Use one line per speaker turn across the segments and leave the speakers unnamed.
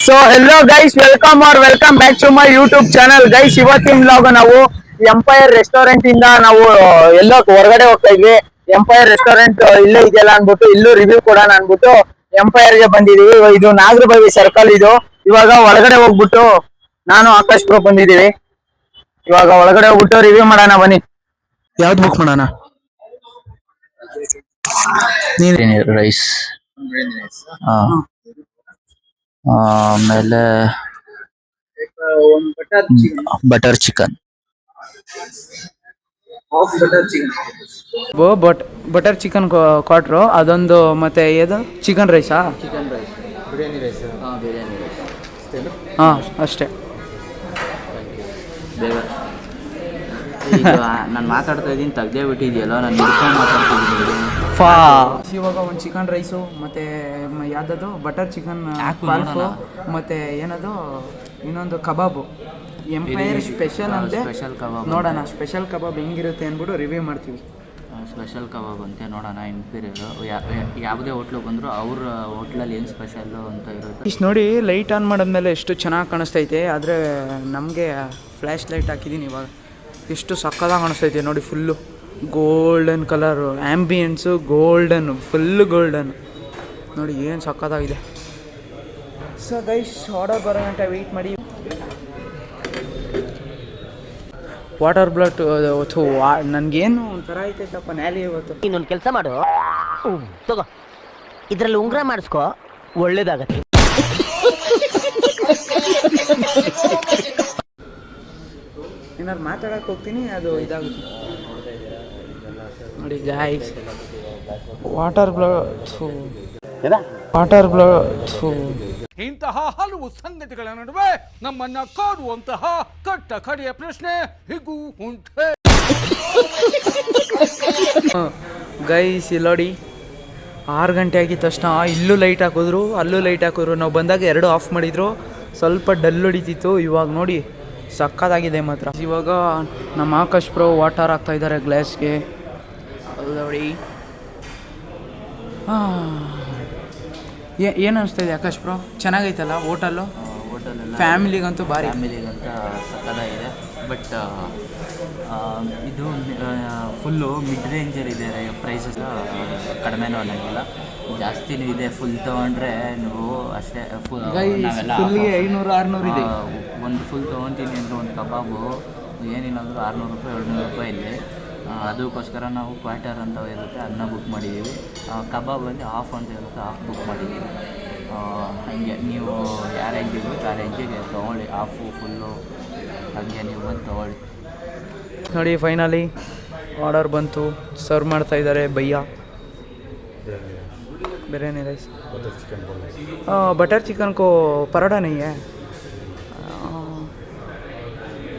So hello guys, welcome back to my YouTube channel. Guys, ಇವತ್ತಿನ vlog ನಾವು empire restaurant ಇಂದ ನಾವು ಎಲ್ಲೋ ಹೊರಗಡೆ ಹೋಗ್ತಾ ಇದ್ವಿ. ಎಂಪೈರ್ ರೆಸ್ಟೋರೆಂಟ್ ಇಲ್ಲೇ ಇದೆಯಲ್ಲ ಅನ್ಬಿಟ್ಟು ಇಲ್ಲೂ ರಿವ್ಯೂ ಕೊಡೋಣ ಅನ್ಬಿಟ್ಟು ಎಂಪೈರ್ ಗೆ ಬಂದಿದೀವಿ. ಇದು ನಾಗರಬಾವಿ ಸರ್ಕಲ್ ಇದು. ಇವಾಗ ಒಳಗಡೆ ಹೋಗ್ಬಿಟ್ಟು ನಾನು ಆಕಾಶ್ ಬ್ರೋ ಬಂದಿದೀವಿ. ಇವಾಗ ಒಳಗಡೆ ಹೋಗ್ಬಿಟ್ಟು ರಿವ್ಯೂ ಮಾಡೋಣ ಬನ್ನಿ. ಯಾವ್ದು ಬುಕ್ ಮಾಡೋಣ? ರೈಸ್, ಆಮೇಲೆ butter chicken. Butter chicken quarter ಅದೊಂದು, ಮತ್ತೆ ಏದು ಚಿಕನ್ ರೈಸಾ? Chicken rice, biryani rice. Biryani rice ಅಷ್ಟೇ. ಬೇಗ ನಾನು ಮಾತಾಡ್ತಾ ಇದ್ದೀನಿ, ತೆಗ್ದೇ ಬಿಟ್ಟಿದೆಯಲ್ಲ, ನಾನು ಹಿಡ್ಕೊಂಡು ಮಾತಾಡ್ತಿದ್ದೀನಿ. ಇವಾಗ ಒಂದು ಚಿಕನ್ ರೈಸು, ಮತ್ತು ಯಾವುದದು ಬಟರ್ ಚಿಕನ್ ಪಾಲ್ಫು, ಮತ್ತು ಏನದು ಇನ್ನೊಂದು ಕಬಾಬು. ಎಂಪೈರ್ ಸ್ಪೆಷಲ್ ಅಂತೆ. ಸ್ಪೆಷಲ್ ಕಬಾಬ್ ನೋಡೋಣ, ಸ್ಪೆಷಲ್ ಕಬಾಬ್ ಹೆಂಗಿರುತ್ತೆ ಅಂದ್ಬಿಟ್ಟು ರಿವ್ಯೂ ಮಾಡ್ತೀವಿ. ಸ್ಪೆಷಲ್ ಕಬಾಬ್ ಅಂತೆ, ನೋಡೋಣ. ಎಂಪೈರ್ ಯಾವುದೇ ಹೋಟ್ಲಿಗೆ ಬಂದರೂ ಅವ್ರ ಹೋಟ್ಲಲ್ಲಿ ಏನು ಸ್ಪೆಷಲ್ಲು ಅಂತ ಇರುತ್ತೆ. ಇಷ್ಟು ನೋಡಿ, ಲೈಟ್ ಆನ್ ಮಾಡಿದ್ಮೇಲೆ ಎಷ್ಟು ಚೆನ್ನಾಗಿ ಕಾಣಿಸ್ತೈತೆ. ಆದರೆ ನಮಗೆ ಫ್ಲ್ಯಾಶ್ ಲೈಟ್ ಹಾಕಿದ್ದೀನಿ ಇವಾಗ. ಎಷ್ಟು ಸಕ್ಕತ್ತಾಗಿ ಕಾಣಿಸ್ತೈತೆ ನೋಡಿ. Full golden colour, ambience golden, full golden ನೋಡಿ, ಏನು ಸಕ್ಕತ್ತಾಗಿದೆ. ಸೊ ಗೈಸ್, ಆರ್ಡರ್ ಬರೋ ಗಂಟೆ ವೆಯ್ಟ್ ಮಾಡಿ. ವಾಟರ್ ಬ್ಲಡ್ ನನಗೇನು ಒಂಥರ ಐತೈತಪ್ಪ ನ್ಯಾಲಿ ಇವತ್ತು.
ಇನ್ನೊಂದು ಕೆಲಸ ಮಾಡು, ತಗೋ, ಇದರಲ್ಲಿ ಉಂಗುರ ಮಾಡಿಸ್ಕೊ, ಒಳ್ಳೇದಾಗತ್ತೆ.
ಏನಾದ್ರು ಮಾತಾಡಕ್ಕೆ ಹೋಗ್ತೀನಿ, ಅದು ಇದಾಗುತ್ತೆ ನೋಡಿ ಗಾಯ್ಸ್. ವಾಟರ್ ಬ್ಲಡ್
ಇಂತಹ ಹಲವು ಸಂಗತಿಗಳ ನಡುವೆ ನಮ್ಮನ್ನ ಕಾಡುವಂತಹ ಕಟ್ಟ ಕಡೆಯ ಪ್ರಶ್ನೆ ಹೀಗೂ ಉಂಟೆ.
ಗೈಸ್ ಇಲ್ಲೋಡಿ, 6 ಗಂಟೆ ಆಗಿದ ತಕ್ಷಣ ಇಲ್ಲೂ ಲೈಟ್ ಹಾಕಿದ್ರು, ಅಲ್ಲೂ ಲೈಟ್ ಹಾಕಿದ್ರು. ನಾವು ಬಂದಾಗ 2 ಆಫ್ ಮಾಡಿದ್ರು, ಸ್ವಲ್ಪ ಡಲ್ ಹೊಡಿತಿತ್ತು. ಇವಾಗ ನೋಡಿ ಸಕ್ಕತ್ತಾಗಿದೆ ಮಾತ್ರ. ಇವಾಗ ನಮ್ಮ ಆಕಾಶ್ ಬ್ರೋ ವಾಟರ್ ಹಾಕ್ತಾ ಇದ್ದಾರೆ ಗ್ಲಾಸ್ಗೆ. ನೋಡಿ ಏನು ಅನಿಸ್ತಾಯಿದೆ ಆಕಾಶ್ ಬ್ರೋ? ಚೆನ್ನಾಗೈತಲ್ಲ ಹೋಟೆಲ್ಲು? ಫ್ಯಾಮಿಲಿಗಂತೂ ಭಾರಿ,
ಫ್ಯಾಮಿಲಿಗಂತ ಸಕ್ಕತ್ತಾಗಿದೆ. ಬಟ್ ಇದು ಫುಲ್ಲು ಮಿಡ್ ರೇಂಜಲ್ಲಿದೆ. ಪ್ರೈಸಸ್ ಕಡಿಮೆನೂ ಅನ್ನೋಂಗಿಲ್ಲ, ಜಾಸ್ತಿನೂ ಇದೆ. ಫುಲ್ ತೊಗೊಂಡ್ರೆ ನೀವು ಅಷ್ಟೇ,
ಫುಲ್ಗೆ 500-600 ಇದೆ.
ಒಂದು ಫುಲ್ ತೊಗೊತೀನಿ ಅಂದರೆ ಒಂದು ಕಬಾಬು ಏನಿಲ್ಲ ಅಂದರೂ 600 ರೂಪಾಯಿ 700 ರೂಪಾಯಿ ಇಲ್ಲಿ. ಅದಕ್ಕೋಸ್ಕರ ನಾವು ಕ್ವಾರ್ಟರ್ ಅಂತ ಇರುತ್ತೆ, ಅದನ್ನ ಬುಕ್ ಮಾಡಿದ್ದೀವಿ. ಕಬಾಬಲ್ಲಿ ಹಾಫ್ ಅಂತ ಇರುತ್ತೆ, ಹಾಫ್ ಬುಕ್ ಮಾಡಿದ್ದೀವಿ. ಹಾಗೆ ನೀವು ಯಾವ ರೇಂಜಿಗೆ ಬೇಕು ಆ ರೇಂಜಿಗೆ ತೊಗೊಳ್ಳಿ, ಹಾಫು ಫುಲ್ಲು ಹಾಗೆ ನೀವು ಬಂದು ತೊಗೊಳ್ಳಿ.
ನೋಡಿ ಫೈನಲಿ ಆರ್ಡರ್ ಬಂತು. ಸರ್ವ್ ಮಾಡ್ತಾ ಇದ್ದಾರೆ bhaiya. Biryani rice, butter chicken को परोठा नहीं है.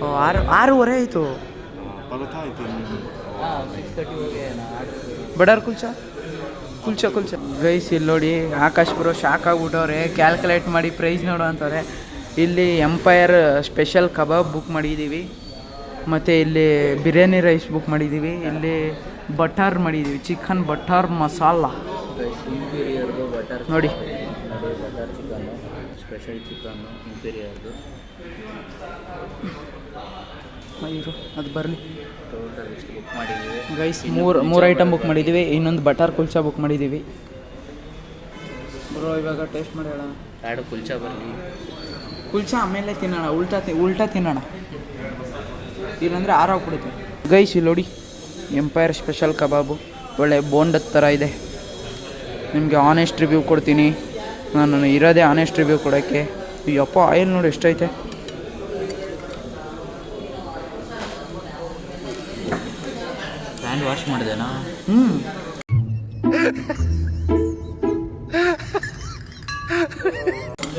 6:30 ಆಯಿತು. Butter kulcha guys. ಇಲ್ಲಿ ನೋಡಿ ಆಕಾಶ್ ಬ್ರೋ ಶಾಕ್ ಆಗ್ಬಿಟ್ಟವ್ರೆ. ಕ್ಯಾಲ್ಕುಲೇಟ್ ಮಾಡಿ ಪ್ರೈಸ್ ನೋಡು ಅಂತಾರೆ. ಇಲ್ಲಿ ಎಂಪೈರ್ ಸ್ಪೆಷಲ್ ಕಬಾಬ್ ಬುಕ್ ಮಾಡಿದ್ದೀವಿ, ಮತ್ತು ಇಲ್ಲಿ ಬಿರಿಯಾನಿ ರೈಸ್ ಬುಕ್ ಮಾಡಿದ್ದೀವಿ. ಇಲ್ಲಿ ಬಟರ್ ಮಾಡಿದ್ದೀವಿ, ಚಿಕನ್ ಬಟರ್ ಮಸಾಲ
ಇಂಪೀರಿಯರ್ದು ಬಟರ್
ನೋಡಿ.
ಬಟರ್ ಚಿಕನ್ನು, ಸ್ಪೆಷಲ್ ಚಿಕನ್ನು ಇಂಪೀರಿಯರ್ದು.
ಅದು ಬರಲಿ.
ಟೋಟಲ್ ಇಷ್ಟು ಬುಕ್ ಮಾಡಿದ್ದೀವಿ
ಗೈಸ್. ಮೂರು ಐಟಮ್ ಬುಕ್ ಮಾಡಿದ್ದೀವಿ. ಇನ್ನೊಂದು ಬಟರ್ ಕುಲ್ಚಾ ಬುಕ್ ಮಾಡಿದ್ದೀವಿ. ಬ್ರೋ ಇವಾಗ ಟೇಸ್ಟ್ ಮಾಡಿ ಹೇಳೋಣ.
2 ಕುಲ್ಚಾ ಬರಲಿ.
ಕುಲ್ಚಾ ಆಮೇಲೆ ತಿನ್ನೋಣ, ಉಲ್ಟಾ ತಿನ್ನೋಣ, ಇಲ್ಲಾಂದರೆ ಆರೋಗ್ಬಿಡುತ್ತೆ. ಗೈಸ್ ಇಲ್ಲಿ ನೋಡಿ, ಎಂಪೈರ್ ಸ್ಪೆಷಲ್ ಕಬಾಬು ಒಳ್ಳೆ ಬೋಂಡದ ಥರ ಇದೆ. ನಿಮಗೆ ಆನೆಸ್ಟ್ ರಿವ್ಯೂ ಕೊಡ್ತೀನಿ. ನಾನು ಇರೋದೇ ಆನೆಸ್ಟ್ ರಿವ್ಯೂ ಕೊಡೋಕ್ಕೆ. ಯಪ್ಪ, ಆಯಿಲ್ ನೋಡಿ ಎಷ್ಟೈತೆ.
ಹ್ಯಾಂಡ್ ವಾಶ್ ಮಾಡಿದೆನಾ?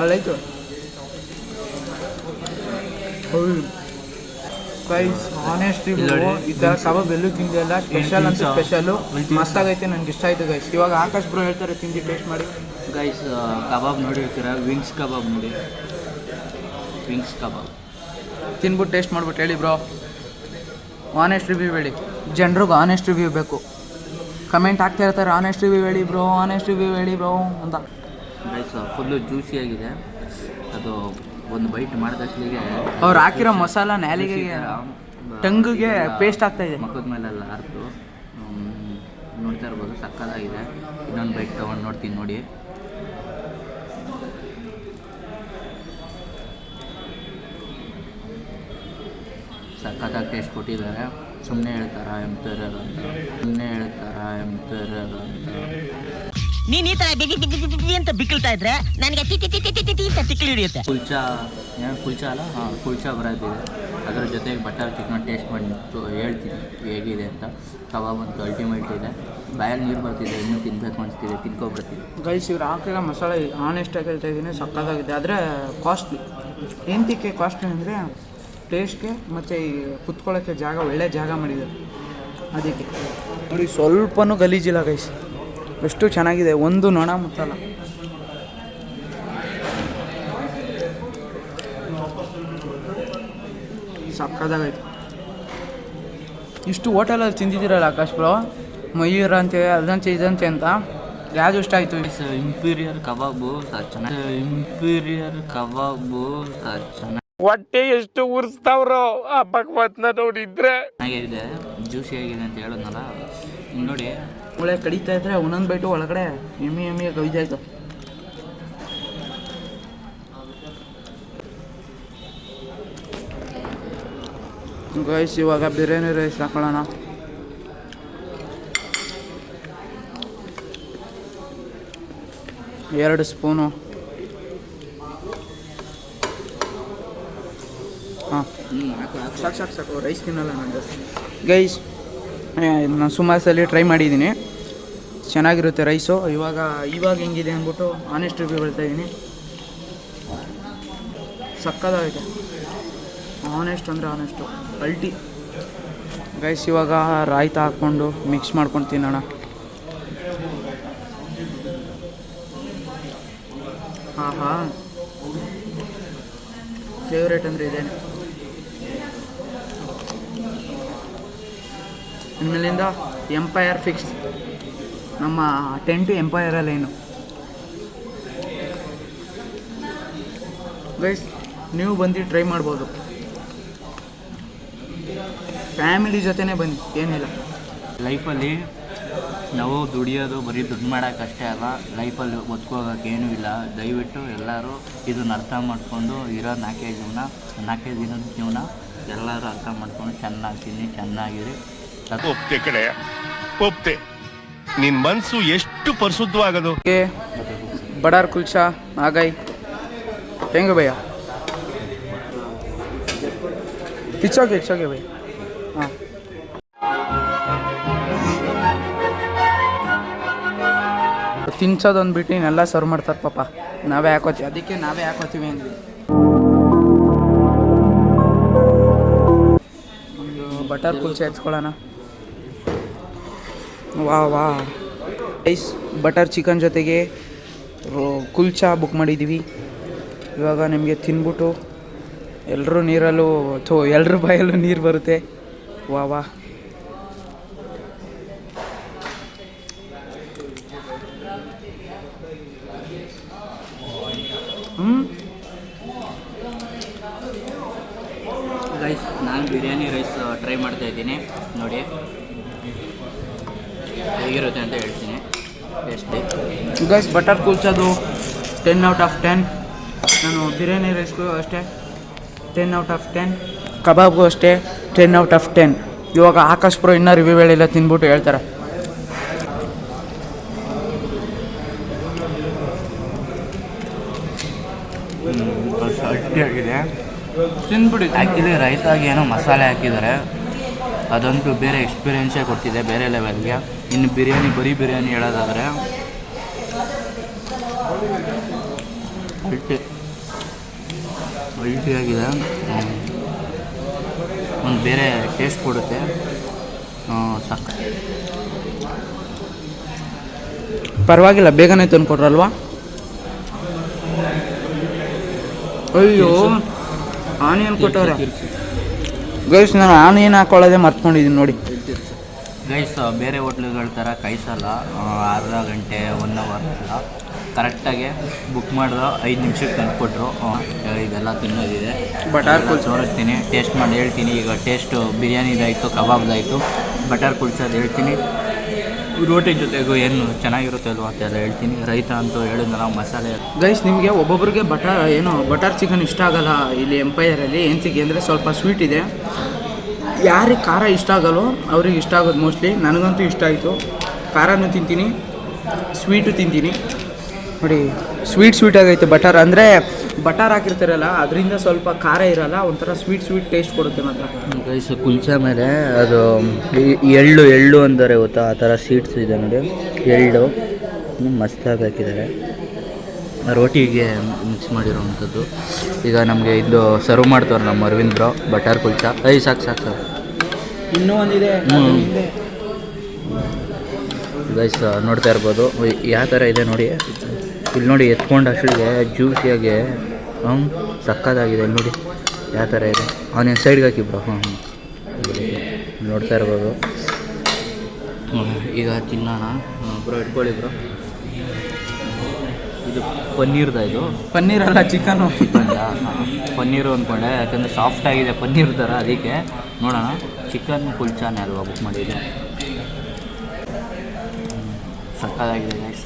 ಅಲ್ಲೈತು ಗೈಸ್. Honest review. ಈ ಥರ ಕಬಾಬ್ ಎಲ್ಲೂ ತಿಂದಿಲ್ಲ. ಸ್ಪೆಷಲ್ ಅಂತ ಸ್ಪೆಷಲು ಮಸ್ತಾಗೈತೆ, ನನಗೆ ಇಷ್ಟ ಆಯಿತು ಗೈಸ್. ಇವಾಗ ಆಕಾಶ್ ಬ್ರೋ ಹೇಳ್ತಾರೆ, ತಿಂದು ಟೇಸ್ಟ್ ಮಾಡಿ.
ಗೈಸ್ ಕಬಾಬ್ ನೋಡಿರ್ತೀರ, ವಿಂಗ್ಸ್ ಕಬಾಬ್ ನೋಡಿ. ವಿಂಗ್ಸ್ ಕಬಾಬ್
ತಿನ್ಬಿಟ್ಟು ಟೇಸ್ಟ್ ಮಾಡ್ಬಿಟ್ಟು ಹೇಳಿ ಬ್ರೋ. ಆನೆಸ್ಟ್ ರಿವ್ಯೂ ಹೇಳಿ, ಜನರಿಗೆ ಆನೆಸ್ಟ್ ರಿವ್ಯೂ ಬೇಕು. ಕಮೆಂಟ್ ಆಗ್ತಾ ಇರ್ತಾರೆ, ಆನೆಸ್ಟ್ ರಿವ್ಯೂ ಹೇಳಿ ಬ್ರೋ, ಆನೆಸ್ಟ್ ರಿವ್ಯೂ ಹೇಳಿ ಬ್ರೋ ಅಂತ.
ರೈಸ್ ಫುಲ್ಲು ಜ್ಯೂಸಿಯಾಗಿದೆ, ಅದು ಒಂದು ಬೈಟ್ ಮಾಡಿದಷ್ಟಲಿಗೆ
ಅವ್ರು ಹಾಕಿರೋ ಮಸಾಲ ನಾಲಿಗೆಗೆ ಟಂಗಿಗೆ ಪೇಸ್ಟ್ ಆಗ್ತಾ ಇದೆ.
ಮಕ್ಕದ ಮೇಲೆಲ್ಲ ಹರಿದು ನೋಡ್ತಾ ಇರ್ಬೋದು, ಸಕ್ಕತ್ತಾಗಿದೆ. ಇನ್ನೊಂದು ಬೈಟ್ ತೊಗೊಂಡು ನೋಡ್ತೀನಿ ನೋಡಿ. ಸಕ್ಕತ್ತಾಗಿ ಟೇಸ್ಟ್ ಕೊಟ್ಟಿದ್ದಾರೆ. ಸುಮ್ಮನೆ ಹೇಳ್ತಾರ ಎಂಪೆರರ್ ಅಂತ,
ನೀನ್ ಈ ತರ ಅಂತ ಬಿಕ್ಕಳ್ತಾ ಇದ್ರೆ ನನಗೆ ತಿಕ್ಕಿ ಹಿಡಿಯುತ್ತೆ.
ಕುಲ್ಚಾ ಅಲ್ಲ, ಹಾಂ ಕುಲ್ಚಾ ಬರೋದಿದೆ. ಅದರ ಜೊತೆಗೆ ಬಟರ್ ಚಿಕನ್ ಟೇಸ್ಟ್ ಮಾಡಿ ಹೇಳ್ತೀನಿ ಹೇಗಿದೆ ಅಂತ. ಕಬಾಬ್ ಅಂತೂ ಅಲ್ಟಿಮೇಟ್ ಇದೆ. ಬಾಯಲ್ಲಿ ನೀರು ಬರ್ತಿದೆ, ಇನ್ನೂ ತಿನ್ನಬೇಕು ಅನಿಸ್ತಿದೆ, ತಿನ್ಕೊಬರ್ತಿದೆ.
ಗೈಸ್ ಇವ್ರು ಹಾಕಿರೋ ಮಸಾಲೆ ಆನೆಸ್ಟಾಗಿ ಹೇಳ್ತಾ ಇದ್ದೀನಿ, ಸಕ್ಕತ್ತಾಗಿದೆ. ಆದರೆ ಕಾಸ್ಟ್ಲಿ. ಎಂತಕ್ಕೆ ಕಾಸ್ಟ್ಲಿ ಅಂದರೆ ಟೇಸ್ಟ್ಗೆ ಮತ್ತು ಈ ಕುತ್ಕೊಳ್ಳೋಕ್ಕೆ ಜಾಗ, ಒಳ್ಳೆ ಜಾಗ ಮಾಡಿದ್ದಾರೆ ಅದಕ್ಕೆ. ನೋಡಿ ಸ್ವಲ್ಪನೂ ಗಲೀಜಿಲ್ಲ ಗೈಸ್, ಎಷ್ಟು ಚೆನ್ನಾಗಿದೆ, ಒಂದು ನೊಣ ಮುಟ್ಟಲ್ಲ. ಸಕ್ಕತ್ತಾಗೈತೆ. ಇಷ್ಟು ಹೋಟೆಲಲ್ಲಿ ತಿಂದಿದ್ದೀರಲ್ಲ ಆಕಾಶ್ ಬ್ರೋ, ಮಯೂರ ಅಂತೆ ಅದಂತೆ ಇದಂತೆ ಅಂತ, ಯಾವುದು ಇಷ್ಟ ಆಯಿತು?
ಇಂಪೀರಿಯರ್ ಕಬಾಬು ಚೆನ್ನಾಗಿ
ಹೊಟ್ಟೆ ಎಷ್ಟು ಉರ್ಸ್ತಾವ್ರೋ ಆ ಭಗವತ್ನ ನೋಡಿದ್ರೆ.
ಚೆನ್ನಾಗಿದೆ, ಜ್ಯೂಸಿ ಆಗಿದೆ ಅಂತ ಹೇಳೋದ್ನಲ್ಲ. ನೋಡಿ
ಒಳ್ಳೆ ಕಡಿತಾ ಇದ್ರೆ ಒಂದೊಂದು ಬೈಟು ಒಳಗಡೆ ಎಮ್ಮೆ ಗವಿದಾಯ್ತು. ಗೈಸ್ ಇವಾಗ ಬಿರಿಯಾನಿ ರೈಸ್ ಹಾಕೊಳ್ಳೋಣ. ಎರಡು ಸ್ಪೂನು. ಹಾಂ ಸಾಕು ರೈಸ್ ತಿನ್ನಲ್ಲ ನಾನು ಜಾಸ್ತಿ. ಗೈಸ್ ನಾನು ಸುಮಾರು ಸಲ ಟ್ರೈ ಮಾಡಿದ್ದೀನಿ, ಚೆನ್ನಾಗಿರುತ್ತೆ ರೈಸು. ಇವಾಗ ಹೆಂಗಿದೆ ಅಂದ್ಬಿಟ್ಟು ಆನೆಸ್ಟ್ ರಿವ್ಯೂ ಹೇಳ್ತಾ ಇದ್ದೀನಿ. ಸಕ್ಕತ್ತಾಗೈತೆ, ಆನೆಸ್ಟ್ ಅಂದರೆ ಆನೆಸ್ಟು ಅಲ್ಟಿ. ಗೈಸ್ ಇವಾಗ ರಾಯ್ತ ಹಾಕ್ಕೊಂಡು ಮಿಕ್ಸ್ ಮಾಡ್ಕೊಂಡು ತಿನ್ನೋಣ. ಹಾಂ ಫೇವ್ರೇಟ್ ಅಂದರೆ ಇದೇನೆ. ಇನ್ಮೇಲಿಂದ ಎಂಪೈರ್ ಫಿಕ್ಸ್, ನಮ್ಮ 10 to ಎಂಪೈರಲ್ಲೇನು. ಗೈಸ್ ನೀವು ಬಂದು ಟ್ರೈ ಮಾಡ್ಬೋದು, ಫ್ಯಾಮಿಲಿ ಜೊತೆನೇ ಬನ್ನಿ, ಏನಿಲ್ಲ.
ಲೈಫಲ್ಲಿ ನಾವು ದುಡಿಯೋದು ಬರೀ ದುಡ್ಡು ಮಾಡೋಕ್ಕಷ್ಟೇ ಅಲ್ಲ, ಲೈಫಲ್ಲಿ ಬದುಕೋಗೋಕೆ ಏನೂ ಇಲ್ಲ. ದಯವಿಟ್ಟು ಎಲ್ಲರೂ ಇದನ್ನು ಅರ್ಥ ಮಾಡಿಕೊಂಡು ಇರೋ 4 ದಿನದ ಜೀವನ ಎಲ್ಲರೂ ಅರ್ಥ ಮಾಡ್ಕೊಂಡು ಚೆನ್ನಾಗಿ ತಿನ್ನಿ, ಚೆನ್ನಾಗಿರಿ.
ಒಪ್ತೆ ಕಡೆ ಒಪ್ತೆ, ನಿನ್ ಮನ್ಸು ಎಷ್ಟು ಪರಿಶುದ್ಧವಾಗದು.
ಬಡಾರ್ ಕುಲ್ಚಾ ಆಗಾಯ್ ಹೆಂಗೆ ಭಯ್ಯ? It's okay bhaiya. ಹಾಂ ತಿನ್ಸೋದೊಂದು ಬಿಟ್ಟು ಇನ್ನೆಲ್ಲ ಸರ್ವ್ ಮಾಡ್ತಾರೆ ಪಾಪ, ನಾವೇ ಹಾಕೋತೀವಿ, ಅದಕ್ಕೆ ನಾವೇ ಹಾಕೋತೀವಿ ಅಂದ್ವಿ. ಒಂದು ಬಟರ್ ಕುಲ್ಚಾ ಎತ್ಕೊಳ್ಳೋಣ. ವಾ ರೈಸ್ ಬಟರ್ ಚಿಕನ್ ಜೊತೆಗೆ ಕುಲ್ಚಾ ಬುಕ್ ಮಾಡಿದ್ದೀವಿ. ಇವಾಗ ನಿಮಗೆ ತಿನ್ಬಿಟ್ಟು ಎಲ್ಲರ ಬಾಯಲ್ಲೂ ನೀರು ಬರುತ್ತೆ. ವಾ
ಗೈಸ್ ನಾನು ಬಿರಿಯಾನಿ ರೈಸ್ ಟ್ರೈ ಮಾಡ್ತಾ ಇದ್ದೀನಿ, ನೋಡಿ ಹೇಗಿರುತ್ತೆ ಅಂತ ಹೇಳ್ತೀನಿ. ಟೇಸ್ಟಿ
ಗೈಸ್ ಬಟರ್ ಕುಲ್ಚಾದು 10 out of 10. ನಾನು ಬಿರಿಯಾನಿ ರೈಸ್ಗೂ ಅಷ್ಟೇ 10 out of 10, ಕಬಾಬ್ಗೂ ಅಷ್ಟೇ 10 out of 10. ಇವಾಗ ಆಕಾಶ್ ಬ್ರೋ ಇನ್ನೂ ರಿವ್ಯೂ ಹೇಳಿಲ್ಲ, ತಿನ್ಬಿಟ್ಟು ಹೇಳ್ತಾರೆ.
ಆಗಿದೆ
ತಿಂದ್ಬಿಡಿ.
ಆ್ಯಕ್ಚುಲಿ ರೈತಾಗಿ ಏನೋ ಮಸಾಲೆ ಹಾಕಿದ್ದಾರೆ, ಅದಂತೂ ಬೇರೆ ಎಕ್ಸ್ಪೀರಿಯೆನ್ಸೇ ಕೊಡ್ತಿದೆ, ಬೇರೆ ಲೆವೆಲ್ಗೆ. ಇನ್ನು ಬರೀ ಬಿರಿಯಾನಿ ಹೇಳೋದಾದರೆ ಅಲ್ಟಿಯಾಗಿದೆ, ಒಂದು ಬೇರೆ ಟೇಸ್ಟ್ ಕೊಡುತ್ತೆ.
ಪರವಾಗಿಲ್ಲ, ಬೇಗನೆ ತಂದುಕೊಟ್ರಲ್ವಾ? ಅಯ್ಯೋ ಆನಿಯನ್ ಕೊಟ್ಟವ್ರೆ ಗೈಸ್, ನಾನು ಆನಿಯನ್ ಹಾಕೊಳ್ಳೋದೇ ಮರ್ತ್ಕೊಂಡಿದ್ದೀನಿ ನೋಡಿ.
ಗೈಸ್ ಬೇರೆ ಹೋಟ್ಲುಗಳ ಥರ ಕಾಯಿಸಲ್ಲ, ಅರ್ಧ ಗಂಟೆ 1 hour ಅಲ್ಲ, ಕರೆಕ್ಟಾಗಿ ಬುಕ್ ಮಾಡಿದ್ರು 5 ನಿಮಿಷಕ್ಕೆ ತಂದು ಕೊಟ್ಟರು. ಇದೆಲ್ಲ ತಿನ್ನೋದಿದೆ,
ಬಟರ್ ಕುಲ್ಚಾ
ತೋರಿಸ್ತೀನಿ, ಟೇಸ್ಟ್ ಮಾಡಿ ಹೇಳ್ತೀನಿ. ಈಗ ಟೇಸ್ಟು ಬಿರಿಯಾನಿದಾಯಿತು, ಕಬಾಬ್ದಾಯಿತು, ಬಟರ್ ಕುಲ್ಚಾದು ಹೇಳ್ತೀನಿ, ರೋಟಿ ಜೊತೆಗೂ ಏನು ಚೆನ್ನಾಗಿರುತ್ತೆ ಅಲ್ವ ಅಂತೆಲ್ಲ ಹೇಳ್ತೀನಿ. ರೈತ ಅಂತೂ ಹೇಳಿದ್ನಲ್ಲ ಮಸಾಲೆ.
ಗೈಸ್ ನಿಮಗೆ ಒಬ್ಬೊಬ್ಬರಿಗೆ ಬಟರ್ ಚಿಕನ್ ಇಷ್ಟ ಆಗಲ್ಲ ಇಲ್ಲಿ ಎಂಪೈರಲ್ಲಿ. ಏನ್ತಿಗೆ ಅಂದರೆ ಸ್ವಲ್ಪ ಸ್ವೀಟ್ ಇದೆ. ಯಾರಿಗೆ ಖಾರ ಇಷ್ಟ ಆಗಲ್ಲೋ ಅವ್ರಿಗೆ ಇಷ್ಟ ಆಗೋದು ಮೋಸ್ಟ್ಲಿ. ನನಗಂತೂ ಇಷ್ಟ ಆಯಿತು. ಖಾರನೂ ತಿಂತೀನಿ, ಸ್ವೀಟು ತಿಂತೀನಿ. ನೋಡಿ ಸ್ವೀಟ್ ಆಗೈತೆ. ಬಟರ್ ಅಂದರೆ ಬಟರ್ ಹಾಕಿರ್ತಾರಲ್ಲ ಅದರಿಂದ ಸ್ವಲ್ಪ ಖಾರ ಇರಲ್ಲ, ಒಂಥರ ಸ್ವೀಟ್ ಟೇಸ್ಟ್ ಕೊಡುತ್ತೆ ಮಾತ್ರ.
ಗೈಸ್ ಕುಲ್ಚಾ ಮೇಲೆ ಅದು ಎಳ್ಳು ಅಂದರೆ ಗೊತ್ತಾ, ಆ ಥರ ಸೀಡ್ಸ್ ಇದೆ ನೋಡಿ, ಎಳ್ಳು ಮಸ್ತಾಗಿ ಹಾಕಿದ್ದಾರೆ. ರೋಟಿಗೆ ಮಿಕ್ಸ್ ಮಾಡಿರೋವಂಥದ್ದು. ಈಗ ನಮಗೆ ಇದು ಸರ್ವ್ ಮಾಡ್ತವ್ರೆ ನಮ್ಮ ಅರವಿಂದ್ ಬ್ರೋ ಬಟರ್ ಕುಲ್ಚಾ. ಸಾಕು
ಇನ್ನೂ ಒಂದಿದೆ
ಗೈಸ್, ನೋಡ್ತಾ ಇರ್ಬೋದು ಯಾವ ಥರ ಇದೆ ನೋಡಿ. ಇಲ್ಲಿ ನೋಡಿ ಎತ್ಕೊಂಡು ಅಷ್ಟರಿಗೆ ಜ್ಯೂಸಿಯಾಗಿ ಸಕ್ಕತ್ತಾಗಿದೆ. ಇಲ್ಲಿ ನೋಡಿ ಯಾವ ಥರ ಇದೆ. ಅವನೇನು ಸೈಡ್ಗೆ ಹಾಕಿ ಬ್ರೋ. ನೋಡ್ತಾ ಇರ್ಬೋದು. ಈಗ ತಿನ್ನೋಣ ಬ್ರೋ. ಇಟ್ಕೊಳ್ಳಿ ಬ್ರೋ. ಇದು ಇದು
ಪನ್ನೀರ್ ಅಲ್ಲ, ಚಿಕನ್ನು.
ಪನ್ನೀರು ಅಂದ್ಕೊಂಡೆ, ಯಾಕಂದರೆ ಸಾಫ್ಟಾಗಿದೆ ಪನ್ನೀರ್ ಥರ, ಅದಕ್ಕೆ ನೋಡೋಣ. ಚಿಕನ್ ಕುಲ್ಚಾನೆ ಅಲ್ವಾ ಬುಕ್ ಮಾಡಿದ್ದು. ಸಕ್ಕತ್ತಾಗಿದೆ ಗೈಸ್.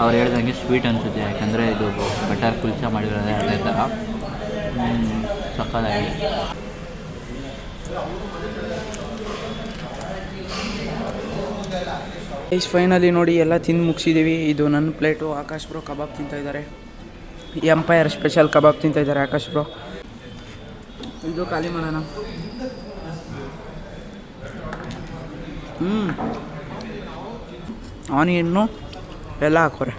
ಅವ್ರು ಹೇಳ್ದಂಗೆ ಸ್ವೀಟ್ ಅನಿಸುತ್ತೆ, ಯಾಕಂದರೆ ಇದು ಬಟರ್ ಕುಲ್ಚಾ ಮಾಡಿರೋದೇ ಅದೇ ಥರ. ಸಕ್ಕತ್ತಾಗಿದೆ.
ಗೈಸ್ ಫೈನಲಿ ನೋಡಿ ಎಲ್ಲ ತಿಂದು ಮುಗಿಸಿದ್ದೀವಿ. ಇದು ನನ್ನ ಪ್ಲೇಟು. ಆಕಾಶ್ ಬ್ರೋ ಕಬಾಬ್ ತಿಂತಾಯಿದ್ದಾರೆ. ಎಂಪೈರ್ ಸ್ಪೆಷಲ್ ಕಬಾಬ್ ತಿಂತಾಯಿದ್ದಾರೆ ಆಕಾಶ್ ಬ್ರೋ. ಇದು ಖಾಲಿ ಮಾಡೋಣ. ಆನಿಯನ್ನು ಎಲ್ಲ ಹಾಕೋರೆ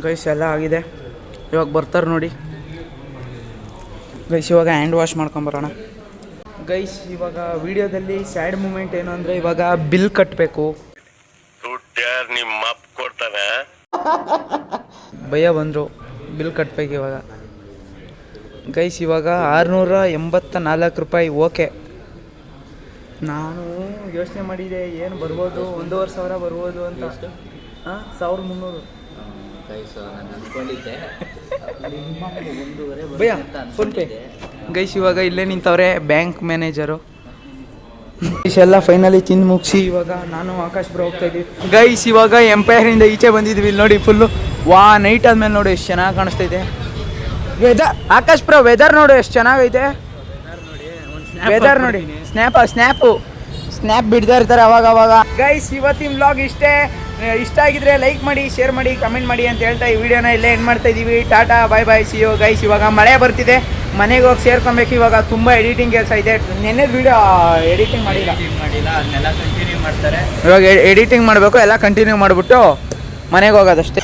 ಗೈಸ್. ಎಲ್ಲ ಆಗಿದೆ. ಇವಾಗ ಬರ್ತಾರೆ ನೋಡಿ ಗೈಸ್. ಇವಾಗ ಹ್ಯಾಂಡ್ ವಾಶ್ ಮಾಡ್ಕೊಂಬರೋಣ ಗೈಸ್. ಇವಾಗ ವಿಡಿಯೋದಲ್ಲಿ ಸ್ಯಾಡ್ ಮೂಮೆಂಟ್ ಏನು ಅಂದರೆ ಇವಾಗ ಬಿಲ್ ಕಟ್ಟಬೇಕು. ಭಯ ಬಂದರು, ಬಿಲ್ ಕಟ್ಟಬೇಕು ಇವಾಗ ಗೈಸ್. ಇವಾಗ 684 ರೂಪಾಯಿ. ಓಕೆ, ನಾನು ಯೋಚನೆ ಮಾಡಿದೆ ಏನು ಬರ್ಬೋದು, 1,500 ಬರ್ಬೋದು ಅಂತ. 1,300 ಭಯ ಫೋನ್ಪೇ ಗೈಸ್. ಇವಾಗ ಇಲ್ಲೇ ನಿಂತವ್ರೆ ಬ್ಯಾಂಕ್ ಮ್ಯಾನೇಜರು. ಗೈಸ್ ಎಲ್ಲ ಫೈನಲಿ ತಿಂದು ಮುಗಿಸಿ ಇವಾಗ ನಾನು ಆಕಾಶ್ ಬ್ರೋ ಹೋಗ್ತಾ ಇದ್ದೀವಿ ಗೈಸ್. ಇವಾಗ ಎಂಪೈರಿಂದ ಈಚೆ ಬಂದಿದ್ವಿ. ಇಲ್ಲಿ ನೋಡಿ ಫುಲ್ಲು ನೈಟ್ ಆದ್ಮೇಲೆ ನೋಡಿ ಎಷ್ಟು ಚೆನ್ನಾಗಿ ಕಾಣಿಸ್ತೈತೆ ವೆದರ್. ಆಕಾಶ್ ಬ್ರೋ ವೆದರ್ ನೋಡಿ ಎಷ್ಟು ಚೆನ್ನಾಗೈತೆ. ವೆದರ್ ನೋಡಿ. ಸ್ನ್ಯಾಪ್ ಬಿಡ್ತಾ ಇರ್ತಾರೆ ಅವಾಗ. ಗೈಸ್ ಇವತ್ತಿನ ವ್ಲಾಗ್ ಇಷ್ಟ ಆಗಿದ್ರೆ ಲೈಕ್ ಮಾಡಿ, ಶೇರ್ ಮಾಡಿ, ಕಮೆಂಟ್ ಮಾಡಿ ಅಂತ ಹೇಳ್ತಾ ಈ ವಿಡಿಯೋನ ಇಲ್ಲೇ ಎಂಡ್ ಮಾಡ್ತಾ ಇದ್ದೀವಿ. ಟಾಟಾ ಬಾಯ್ ಬಾಯ್, ಸಿ ಯು ಗೈಸ್. ಇವಾಗ ಮಳೆ ಬರ್ತಿದೆ, ಮನೆಗೆ ಹೋಗಿ ಸೇರ್ಕೊಬೇಕು. ಇವಾಗ ತುಂಬ ಎಡಿಟಿಂಗ್ ಕೆಲಸ ಇದೆ. ನೆನ್ನೆ ವಿಡಿಯೋ ಎಡಿಟಿಂಗ್ ಮಾಡಿಲ್ಲ, ಅದನ್ನೆಲ್ಲ ಕಂಟಿನ್ಯೂ ಮಾಡ್ತಾರೆ. ಇವಾಗ ಎಡಿಟಿಂಗ್ ಮಾಡಬೇಕು, ಎಲ್ಲ ಕಂಟಿನ್ಯೂ ಮಾಡಿಬಿಟ್ಟು ಮನೆಗೆ ಹೋಗೋದಷ್ಟೇ.